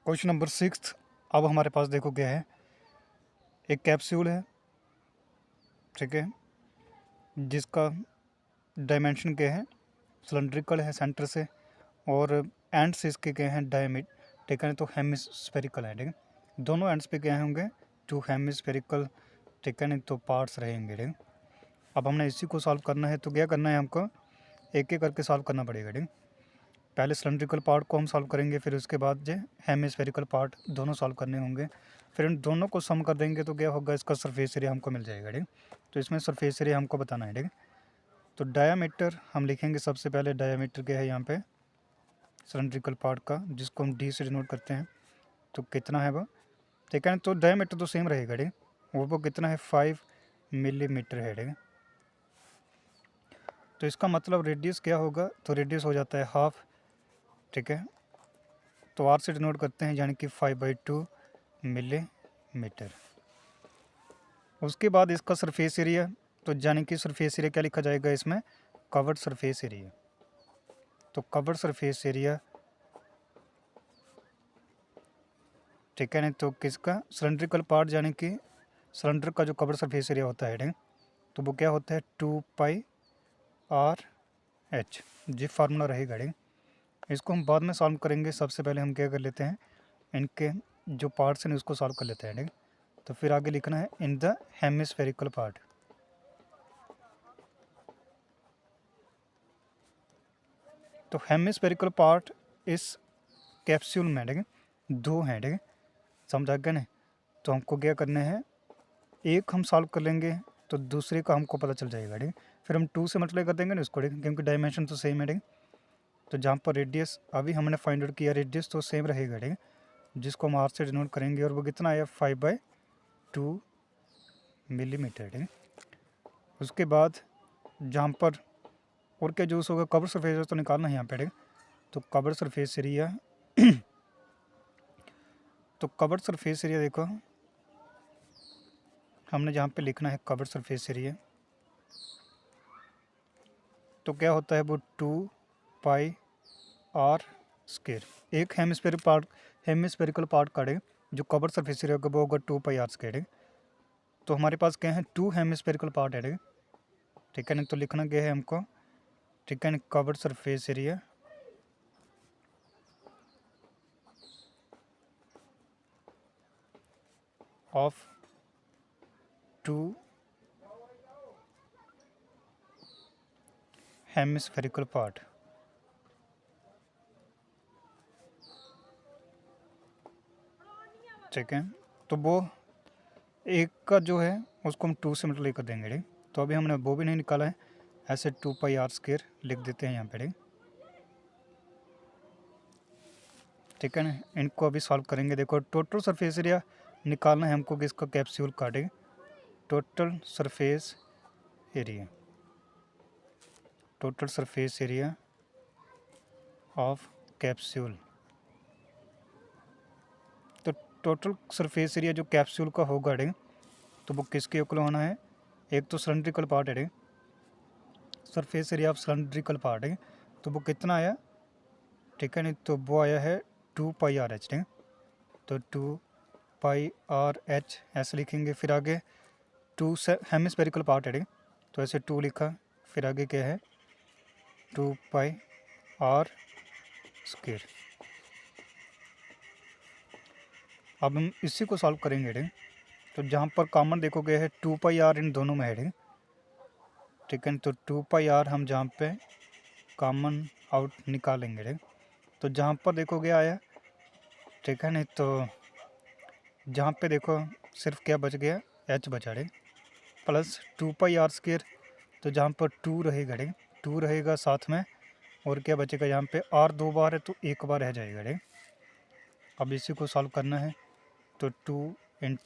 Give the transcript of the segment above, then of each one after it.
Question number 6। अब हमारे पास देखो क्या है, एक कैप्सूल है, ठीक है, जिसका डायमेंशन क्या है, सिलेंड्रिकल है सेंटर से, और एंड्स इसके क्या हैं, डायमीटर, ठीक है, तो हेमिस्फेरिकल है, ठीक है। दोनों एंड्स पे क्या होंगे, टू हेमिस्फेरिकल, ठीक है, नहीं तो पार्ट्स रहेंगे, ठीक है। अब हमने इसी को सॉल्व करना है, तो क्या करना है, हमको एक एक करके सॉल्व करना पड़ेगा, ठीक है। पहले सिलेंड्रिकल पार्ट को हम सॉल्व करेंगे, फिर उसके बाद जो हेमिस्फेरिकल पार्ट दोनों सॉल्व करने होंगे, फिर इन दोनों को सम कर देंगे तो क्या होगा, इसका सरफेस एरिया हमको मिल जाएगा, ठीक। तो इसमें सरफेस एरिया हमको बताना है, ठीक। तो डायामीटर हम लिखेंगे, सबसे पहले डायामीटर क्या है यहाँ पे सिलेंड्रिकल पार्ट का, जिसको हम डी से डिनोट करते हैं, तो कितना है वो, ठीक है। तो डायामीटर तो सेम रहेगा, ठीक, वो कितना है, 5 मिलीमीटर है, ठीक। तो इसका मतलब रेडियस क्या होगा, तो रेडियस हो जाता है हाफ, ठीक है। तो आर से डिनोट करते हैं, यानी कि 5/2 मिलीमीटर। उसके बाद इसका सरफेस एरिया, तो यानी कि सरफेस एरिया क्या लिखा जाएगा इसमें, कवर्ड सरफेस एरिया। तो कवर्ड सरफेस एरिया, ठीक है, नहीं तो किसका, सिलेंड्रिकल पार्ट, यानी कि सिलेंडर का जो कवर्ड सरफेस एरिया होता है, ठीक, तो वो क्या होता है 2πr/h, जी फार्मूला रहेगा, ठीक। इसको हम बाद में सॉल्व करेंगे, सबसे पहले हम क्या कर लेते हैं, इनके जो पार्ट्स हैं उसको सॉल्व कर लेते हैं, ठीक। तो फिर आगे लिखना है इन द हेमिस्फेरिकल पार्ट। तो हेमिस्फेरिकल पार्ट इस कैप्सूल में, ठीक है, दो हैं, ठीक है, समझा गया नहीं। तो हमको क्या करना है, एक हम सॉल्व कर लेंगे तो दूसरे का हमको पता चल जाएगा, ठीक। फिर हम 2 से मल्टीप्लाई कर देंगे ना इसको, ठीक, क्योंकि डायमेंशन तो सेम है, ठीक। तो जहाँ पर रेडियस अभी हमने फाइंड आउट किया, रेडियस तो सेम रहेगा, ठीक, जिसको हम आर से डिनोट करेंगे, और वो कितना आया 5/2 मिलीमीटर, ठीक। उसके बाद जहाँ पर और क्या यूज़ होगा, कवर सरफेस तो निकालना है यहाँ पे, ठीक। तो कवर सरफेस एरिया तो कवर सरफेस एरिया देखो, हमने जहाँ पे लिखना है कवर सरफेस एरिया, तो क्या होता है वो 2πr²। एक हेमिस्फेरिकल पार्ट काटे जो कवर सरफेस एरिया होगा वो होगा 2πr²। तो हमारे पास क्या है, 2 हेमिस्फेरिकल पार्ट है, ठीक है। नहीं तो लिखना क्या है हमको, ठीक है, cover surface area of 2 hemispherical part, ठीक है। तो वो एक का जो है उसको हम 2 से मल्टीप्लाई कर देंगे, ठीक। तो अभी हमने वो भी नहीं निकाला है, ऐसे 2πr² लिख देते हैं यहाँ पे, ठीक है ना। इनको अभी सॉल्व करेंगे। देखो टोटल सरफेस एरिया निकालना है हमको किसका, कैप्सूल का, ठीक। Total surface area, total surface area of capsule. तो टोटल सरफेस एरिया जो कैप्सूल का होगा, ठीक, तो वो किसके इक्वल होना है, एक तो सिलेंड्रिकल पार्ट है, ठीक, surface area of cylindrical part है, तो वो कितना आया, ठीक है नहीं, तो वो आया है 2πr/h, ठीक। तो 2πr/h ऐसे लिखेंगे, फिर आगे 2 से हेमिस्फेरिकल पार्ट है, ठीक, तो ऐसे 2 लिखा, फिर आगे क्या है 2πr²। अब हम इसी को सॉल्व करेंगे, ठीक। तो जहाँ पर कॉमन देखो गया है 2πr इन दोनों में है, ठीक है। तो 2πr हम जहाँ पे कॉमन आउट निकालेंगे, ठीक। तो जहाँ पर देखो गया आया, ठीक है नहीं, तो जहाँ पे देखो सिर्फ क्या बच गया, h बचा, ठीक, प्लस 2πr²। तो जहाँ पर 2 रहेगा, ठीक, 2 रहेगा साथ में, और क्या बचेगा, यहाँ पे r 2 बार है तो 1 बार रह जाएगा, ठीक। अब इसी को सॉल्व करना है, तो 2 ×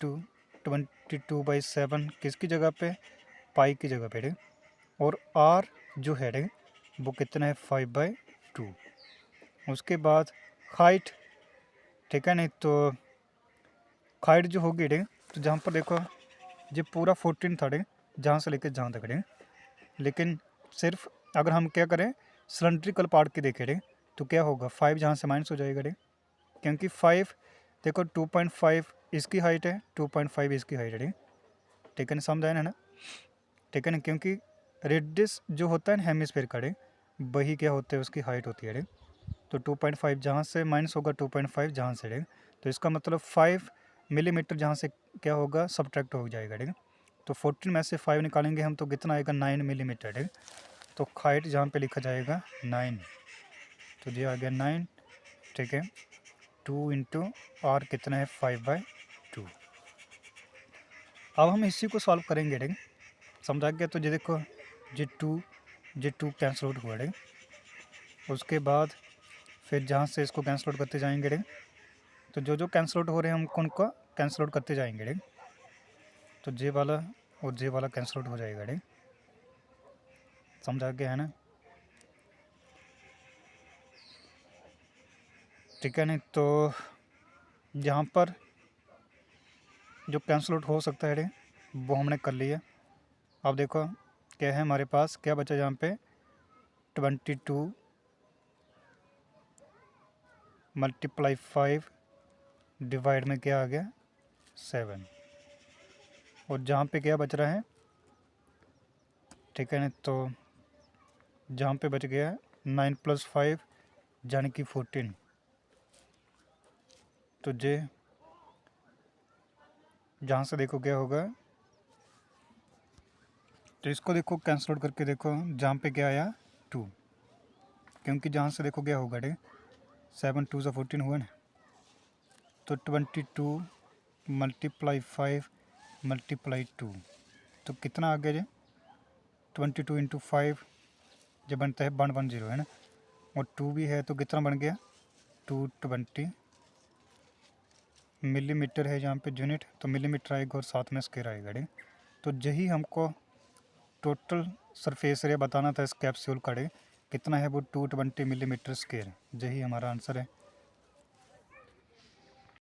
22/7 किसकी जगह पे, पाई की जगह पे, ठीक, और r जो है, ठीक, वो कितना है 5/2। उसके बाद हाइट, ठीक है नहीं, तो हाइट जो होगी, ठीक, तो जहाँ पर देखो ये पूरा 14 था, ठीक, जहाँ से लेकर जहाँ तक, ठीक, लेकिन सिर्फ अगर हम क्या करें सिलेंड्रिकल पार्ट की देखें, ठीक, तो क्या होगा 5 जहाँ से माइनस हो जाएगा, ठीक, क्योंकि 5 देखो 2.5 इसकी हाइट है, 2.5 इसकी हाइट है, ठीक है ना, समझ आया ना, ठीक है ना, क्योंकि रेडियस जो होता है ना हेमिस्फीयर का वही क्या होता है उसकी हाइट होती है। तो 2.5 जहाँ से माइनस होगा 2.5 जहाँ से, तो इसका मतलब 5 मिलीमीटर जहाँ से क्या होगा सब्ट्रैक्ट हो जाएगा, ठीक है। तो 14 में से 5 निकालेंगे हम तो कितना आएगा 9 मिलीमीटर, ठीक है। तो हाइट जहाँ पे लिखा जाएगा 9, तो ये आ गया 9, ठीक है। 2 इंटू आर कितना है 5/2। अब हम इसी को सॉल्व करेंगे, ठीक है, समझा गया। तो ये देखो ये टू कैंसिल आउट हुआ, ठीक है। उसके बाद फिर जहाँ से इसको कैंसिल आउट करते जाएंगे, ठीक, तो जो कैंसिल आउट हो रहे हैं हम उनको कैंसिल आउट करते जाएंगे, ठीक। तो जे वाला और जे वाला कैंसिल आउट हो जाएगा, ठीक, समझा गया है ना, ठीक है। नहीं तो यहाँ पर जो कैंसिल आउट हो सकता है, ठीक, वो हमने कर लिया। अब देखो क्या है हमारे पास, क्या बचा यहाँ पे 22 मल्टीप्लाई 5 डिवाइड में क्या आ गया 7, और जहाँ पे क्या बच रहा है, ठीक है ना, तो जहाँ पे बच गया 9 + 5 यानी कि 14। तो जे जहाँ से देखो क्या होगा, तो इसको देखो कैंसिल आउट करके देखो जहाँ पे क्या आया 2, क्योंकि जहाँ से देखो क्या होगा, ठीक, 7 2 से 14 हुआ ना, तो 22 मल्टीप्लाई 5 मल्टीप्लाई 2, तो कितना आ गया जी 22 इंटू 5 जो बनता है 110 है ना, और 2 भी है तो कितना बन गया 220 मिलीमीटर है यहाँ पे यूनिट, तो मिलीमीटर आएगा और साथ में स्क्वायर आएगा, ठीक। तो यही हमको टोटल सरफेस एरिया बताना था इस कैप्सूल का, ठीक, कितना है वो 220 मिलीमीटर स्क्वायर, यही हमारा आंसर है।